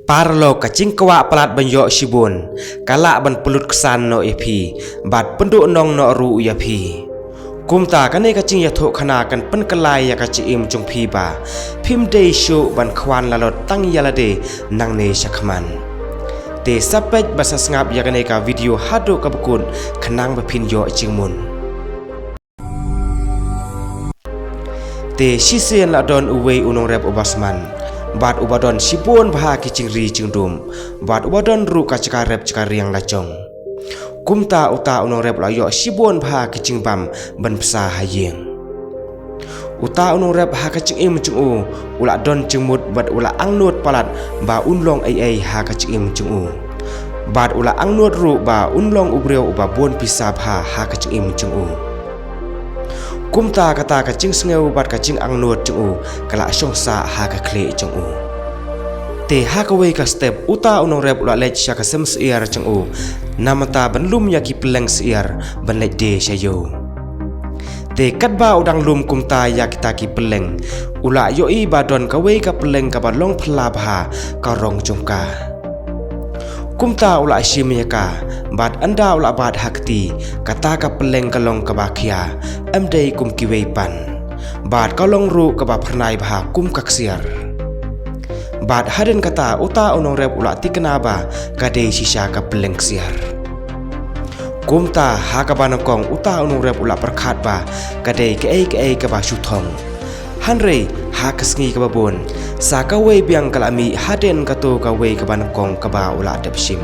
Parlo kacing kawak pelat banyo shibun, kalak ban pelut kesan no epi, bat penduk nong no ru yapi. Kumta kane kacing yathok khana kan pen kelai ya kacing im jung pi ba, pim day show ban kwan lalot tang yalade nang ne shakman. Te sapej basa ngap ya kane ka video hado kabukun khanang bapin yo jingmun. Te shisen la don uwei unong rep obasman. Bat ubadon sipun baha kicing ri cingdum, bat ubadon ru kacaka rep cakariang lacong. Kumta uta unong rep layo sipun baha kicing bam ban psa hayeng. Uta unong rep ha kacing im cungu, ula don cingmut bat ula angnut palat ba unlong ai ha kacing im cungu. Bat ula angnut ru ba unlong ubreu uba bon pisa baha ha kacing im cungu. Kumta kata kacing sengeu bat kacing angnut cungu kala syongsa ha ka kle cungu. Te ha ka wei ka step uta unong rep ula lech sya ka sem siar cungu. Namata ban lum ya ki peleng siar ban lech de syayo. Te kat ba udang lum kumta ya kita ki peleng. Ula yo i badon ka wei ka peleng ka balong phla bha ka rong jongka. Kumta ula shim ya ka bat anda ula bat hakti kata ka peleng kalong ka bakhia amdei kum ki wei pan bat kalong ru ka ba phnai bha kum kaksiar bat haden kata uta unong rep ula tikna ba ka dei sisa ka peleng siar. Kumta ha ka banokong uta unong rep ula perkhat ba ka dei ke ai ka ba shuthong hanre ha kasngi ka babon sa ka wei biang kalami haden ka to ka wei ka banokong ka ba ula depsim.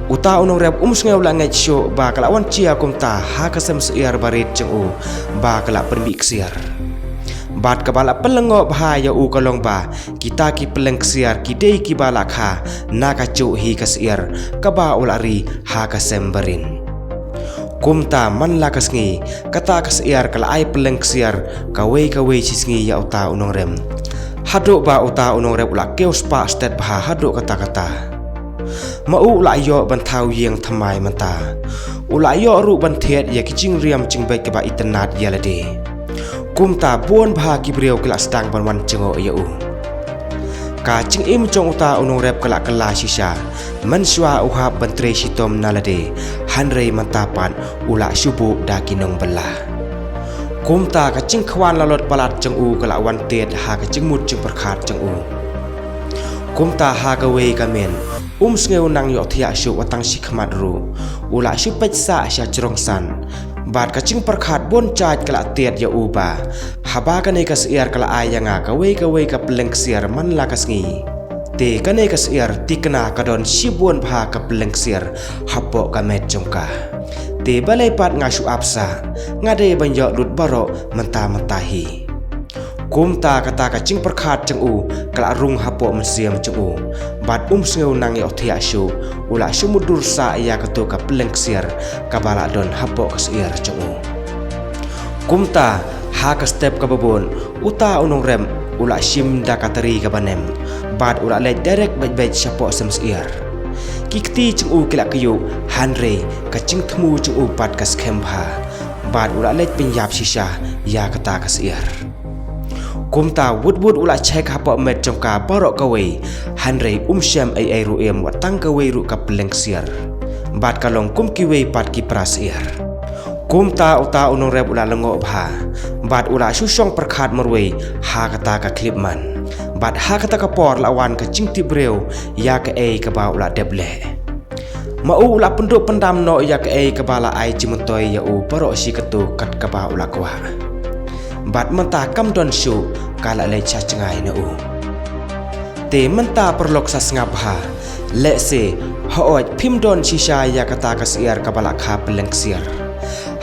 Uta unong rep umsngeu la ngai syo ba kalawan cia kumta ha kasem siar barit chengu ba kala permi ksiar. Bat ka bala pelengo bahaya u kalong ba kita ki peleng ksiar ki dei ki bala kha na ka chu hi ka siar ka ba ulari ha kasem barin. Kumta man la kasngi kata kasiar kala ai peleng siar kawei cisngi ya uta unong rem. Haduk ba uta unong rem ula keus pa stet bah haduk kata-kata. Mau ula yo ban thau yeng thamai manta. Ula yo ru ban thiet ya kicing riam cingbai ke ba itnat ya lade. Kumta bon bah ki breu kala stang ban wan cengo ya u. Ka cing im cong uta unong rep kala kala sisa menswa uhab bantre sitom nalade hanrei mantapan ula syubu dakinong belah. Kumta ka cing khwan lalot palat ceng u kala wan tet ha ka cing mut cing perkhat ceng u. Kumta ha ka wei ka men sngeu nang yo thia syu watang sikmat ru ula syu pech sa sya crongsan bat ka cing perkhat bon chaj kala tet ya u ba haba ka ne ka siar kala ayanga ka wei ka peleng siar man la ka sngi te ka ne ka siar tikna ka don sibon bha ka peleng siar hapo ka met jongka te balai pat nga syu apsa ngade banyo lut baro menta-mentahi. Kumta kata ka cing perkhat ceng u kala rung hapo mensiam ceng u bat sngeu nang yo thia syu ula syu mudur sa ya ka to ka peleng siar ka bala don hapo ka siar ceng u. Kumta ha ka step ka babon uta unong rem ula shim da katari ka banem bat ula le direct bait syapo sem siar. Kikti ceng u kila kayu hanre ka cing thmu ceng u pat ka skembha bat ula le penyap sisa ya kata ka siar. Kumta wud ula cek hapo met jongka barok kawei hanrei syam ai ruem watang kawei ru ka peleng siar bat kalong kum kiwei pat ki prasiar. Kumta uta unong rep ula lengo bha bat ula susong perkhat merwei ha kata ka klipman bat ha kata ka por lawan ka cingti breu ya ka ai ka ba ula deble. Mau ula penduk pendam no ya ka ai ka bala ai cimentoi ya u barok si ketu kat ka ba ula kwa. Bat menta kam don syu kala le cha cengai na u. Te menta perlok sa ngap ha. Le se hooj pim don sisa ya kata ka siar ka bala kha peleng siar.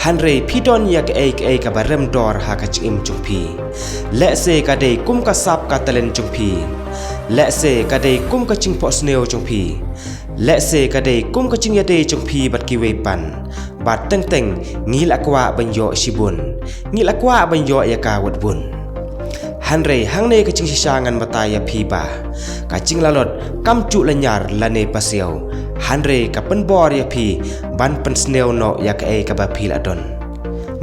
Hanre pidon ya ka ai ka barem dor ha ka chim chungpi. Le se ka dei kum ka sap ka talen chungpi. Le se ka dei kum ka ching pos neo chungpi. Le se ka dei kum ka ching ya dei chungpi bat ki wei pan. Bat teng ngila kwa banyo sibun ngila kwa banyo ya ka wat bun hanre hangne ka cing sisangan mata ya phiba ka cing lalot kam chu lanyar lane pasiau hanre ka penbor ya phi ban pen sneo no ya ka ai ka ba phil adon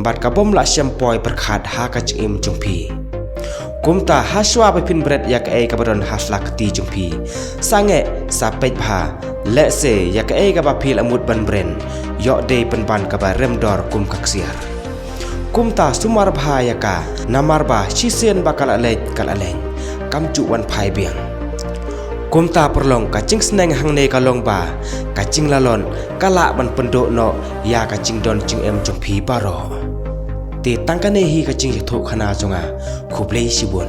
bat ka bom la shampoi perkhat ha ka cing im chung phi กุมตาฮัชวาไปพินเบรดยากเอกบดอนฮัสลักตีจุมพีสังเงสาเป็ดพาและเสยากเอกบพิลอมุดบันเบรนยอเดย์เป็นบันกบเรมดอร์กุมคักเสียร์กุมตาสุมารพายากานามาร์บาชิเซียนบากาลเลดกาลเลงกำจุวันพายเบียงกุมตาประลองกะจิงสแนงหังเนกาลองบากะจิงละลอนกะละบันปันโดโนยากะจิงดอนจิงเอ็มจุมพีปารอตีตั้งกันเนฮีกะจิงยะทุกขนาจงาคุบเลชิบุน